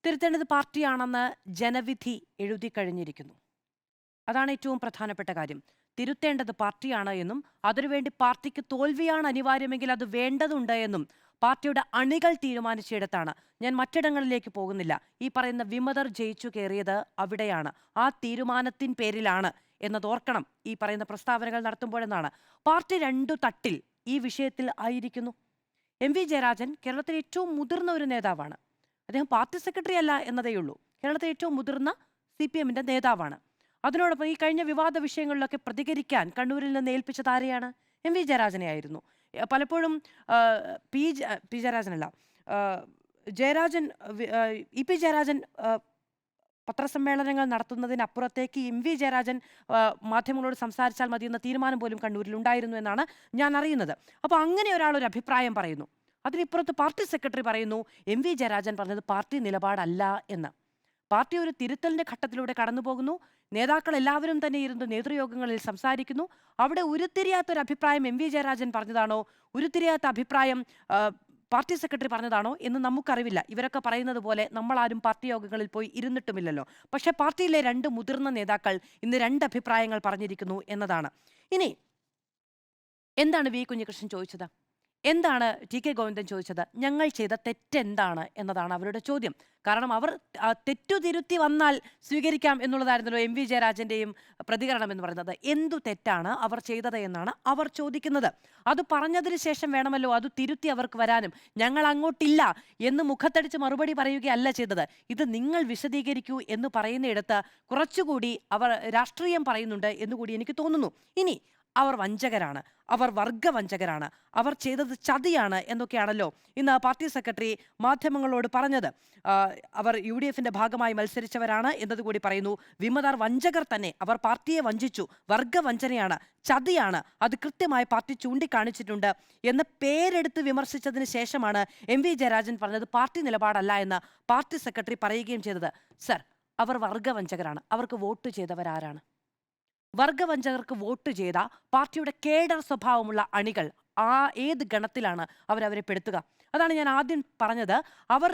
തിരുത്തേണ്ടത് പാർട്ടിയാണെന്ന് ജനവിധി എഴുതി കഴിഞ്ഞിരിക്കുന്നു. അതാണ് ഏറ്റവും പ്രധാനപ്പെട്ട കാര്യം. തിരുത്തേണ്ടത് പാർട്ടിയാണ് എന്നും അതിനുവേണ്ടി പാർട്ടിക്ക് തോൽവിയാണ് അനിവാര്യമെങ്കിൽ അത് വേണ്ടതുണ്ട് എന്നും പാർട്ടിയുടെ അണികൾ തീരുമാനിച്ചിടത്താണ്. ഞാൻ മറ്റിടങ്ങളിലേക്ക് പോകുന്നില്ല. ഈ പറയുന്ന വിമതർ ജയിച്ചു കയറിയത് അവിടെയാണ്. ആ തീരുമാനത്തിൻ പേരിലാണ് എന്നതോർക്കണം ഈ പറയുന്ന പ്രസ്താവനകൾ നടത്തുമ്പോഴെന്നാണ്. പാർട്ടി രണ്ടു തട്ടിൽ ഈ വിഷയത്തിൽ ആയിരിക്കുന്നു. എം വി ജയരാജൻ കേരളത്തിലെ ഏറ്റവും മുതിർന്ന ഒരു നേതാവാണ്. അദ്ദേഹം പാർട്ടി സെക്രട്ടറി അല്ല എന്നതേയുള്ളൂ. കേരളത്തിലെ ഏറ്റവും മുതിർന്ന CPM നേതാവാണ്. അതിനോടൊപ്പം ഈ കഴിഞ്ഞ വിവാദ വിഷയങ്ങളിലൊക്കെ പ്രതികരിക്കാൻ കണ്ണൂരിൽ നിന്ന് ഏൽപ്പിച്ചത് ആരെയാണ്? എം വി ജയരാജനെ ആയിരുന്നു. പലപ്പോഴും പി ജയരാജനല്ല, ജയരാജൻ, ഇ പി ജയരാജൻ പത്രസമ്മേളനങ്ങൾ നടത്തുന്നതിനപ്പുറത്തേക്ക് എം വി ജയരാജൻ മാധ്യമങ്ങളോട് സംസാരിച്ചാൽ മതിയെന്ന തീരുമാനം പോലും കണ്ണൂരിൽ ഉണ്ടായിരുന്നു എന്നാണ് ഞാൻ അറിയുന്നത്. അപ്പോൾ അങ്ങനെ ഒരാളൊരു അഭിപ്രായം പറയുന്നു. അതിനിപ്പുറത്ത് പാർട്ടി സെക്രട്ടറി പറയുന്നു എം വി ജയരാജൻ പറഞ്ഞത് പാർട്ടി നിലപാടല്ല എന്ന്. പാർട്ടി ഒരു തിരുത്തലിന്റെ ഘട്ടത്തിലൂടെ കടന്നു പോകുന്നു. നേതാക്കൾ എല്ലാവരും തന്നെ ഇരുന്ന് നേതൃയോഗങ്ങളിൽ സംസാരിക്കുന്നു. അവിടെ ഉരുത്തിരിയാത്തൊരു അഭിപ്രായം എം വി ജയരാജൻ പറഞ്ഞതാണോ, ഉരുത്തിരിയാത്ത അഭിപ്രായം പാർട്ടി സെക്രട്ടറി പറഞ്ഞതാണോ എന്ന് നമുക്കറിവില്ല. ഇവരൊക്കെ പറയുന്നത് പോലെ നമ്മളാരും പാർട്ടി യോഗങ്ങളിൽ പോയി ഇരുന്നിട്ടുമില്ലല്ലോ. പക്ഷേ പാർട്ടിയിലെ രണ്ട് മുതിർന്ന നേതാക്കൾ ഇന്ന് രണ്ട് അഭിപ്രായങ്ങൾ പറഞ്ഞിരിക്കുന്നു എന്നതാണ്. ഇനി എന്താണ് വി കുഞ്ഞികൃഷ്ണൻ ചോദിച്ചത്? എന്താണ് TK ഗോവിന്ദൻ ചോദിച്ചത്? ഞങ്ങൾ ചെയ്ത തെറ്റെന്താണ് എന്നതാണ് അവരുടെ ചോദ്യം. കാരണം അവർ തെറ്റു തിരുത്തി വന്നാൽ സ്വീകരിക്കാം എന്നുള്ളതായിരുന്നല്ലോ എം വി ജയരാജന്റെയും പ്രതികരണം എന്ന് പറയുന്നത്. എന്തു തെറ്റാണ് അവർ ചെയ്തത് എന്നാണ് അവർ ചോദിക്കുന്നത്. അത് പറഞ്ഞതിന് ശേഷം വേണമല്ലോ അത് തിരുത്തി അവർക്ക് വരാനും. ഞങ്ങൾ അങ്ങോട്ടില്ല എന്ന് മുഖത്തടിച്ച് മറുപടി പറയുകയല്ല ചെയ്തത്. ഇത് നിങ്ങൾ വിശദീകരിക്കൂ എന്ന് പറയുന്നിടത്ത് കുറച്ചുകൂടി അവർ രാഷ്ട്രീയം പറയുന്നുണ്ട് എന്നുകൂടി എനിക്ക് തോന്നുന്നു. ഇനി അവർ വഞ്ചകരാണ്, അവർ വർഗവഞ്ചകരാണ്, അവർ ചെയ്തത് ചതിയാണ് എന്നൊക്കെയാണല്ലോ ഇന്ന് പാർട്ടി സെക്രട്ടറി മാധ്യമങ്ങളോട് പറഞ്ഞത്. അവർ UDFന്റെ ഭാഗമായി മത്സരിച്ചവരാണ് എന്നതുകൂടി പറയുന്നു. വിമതർ വഞ്ചകർ തന്നെ, അവർ പാർട്ടിയെ വഞ്ചിച്ചു, വർഗവഞ്ചനയാണ്, ചതിയാണ്, അത് കൃത്യമായി പാർട്ടി ചൂണ്ടിക്കാണിച്ചിട്ടുണ്ട് എന്ന് പേരെടുത്ത് വിമർശിച്ചതിന് ശേഷമാണ് എം വി ജയരാജൻ പറഞ്ഞത് പാർട്ടി നിലപാടല്ല എന്ന് പാർട്ടി സെക്രട്ടറി പറയുകയും ചെയ്തത്. സർ, അവർ വർഗവഞ്ചകരാണ്. അവർക്ക് വോട്ട് ചെയ്തവരാരാണ്? വർഗവഞ്ചകർക്ക് വോട്ട് ചെയ്ത പാർട്ടിയുടെ കേഡർ സ്വഭാവമുള്ള അണികൾ ഏത് ഗണത്തിലാണ് അവരവരെ പെടുത്തുക? അതാണ് ഞാൻ ആദ്യം പറഞ്ഞത്. അവർ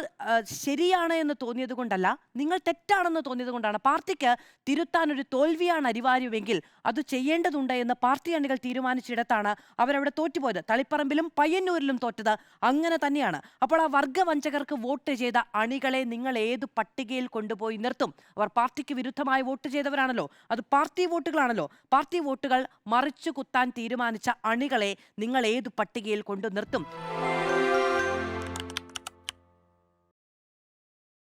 ശരിയാണ് എന്ന് തോന്നിയത് കൊണ്ടല്ല, നിങ്ങൾ തെറ്റാണെന്ന് തോന്നിയത് കൊണ്ടാണ്. പാർട്ടിക്ക് തിരുത്താനൊരു തോൽവിയാണ് അനിവാര്യമെങ്കിൽ അത് ചെയ്യേണ്ടതുണ്ട് എന്ന് പാർട്ടി അണികൾ തീരുമാനിച്ചിടത്താണ് അവരവിടെ തോറ്റുപോയത്. തളിപ്പറമ്പിലും പയ്യന്നൂരിലും തോറ്റത് അങ്ങനെ തന്നെയാണ്. അപ്പോൾ ആ വർഗവഞ്ചകർക്ക് വോട്ട് ചെയ്ത അണികളെ നിങ്ങൾ ഏത് പട്ടികയിൽ കൊണ്ടുപോയി നിർത്തും? അവർ പാർട്ടിക്ക് വിരുദ്ധമായി വോട്ട് ചെയ്തവരാണല്ലോ. അത് പാർട്ടി വോട്ടുകളാണല്ലോ. പാർട്ടി വോട്ടുകൾ മറിച്ചു കുത്താൻ തീരുമാനിച്ച അണികളെ നിങ്ങൾ ഏത് പട്ടികയിൽ കൊണ്ടു നിർത്തും?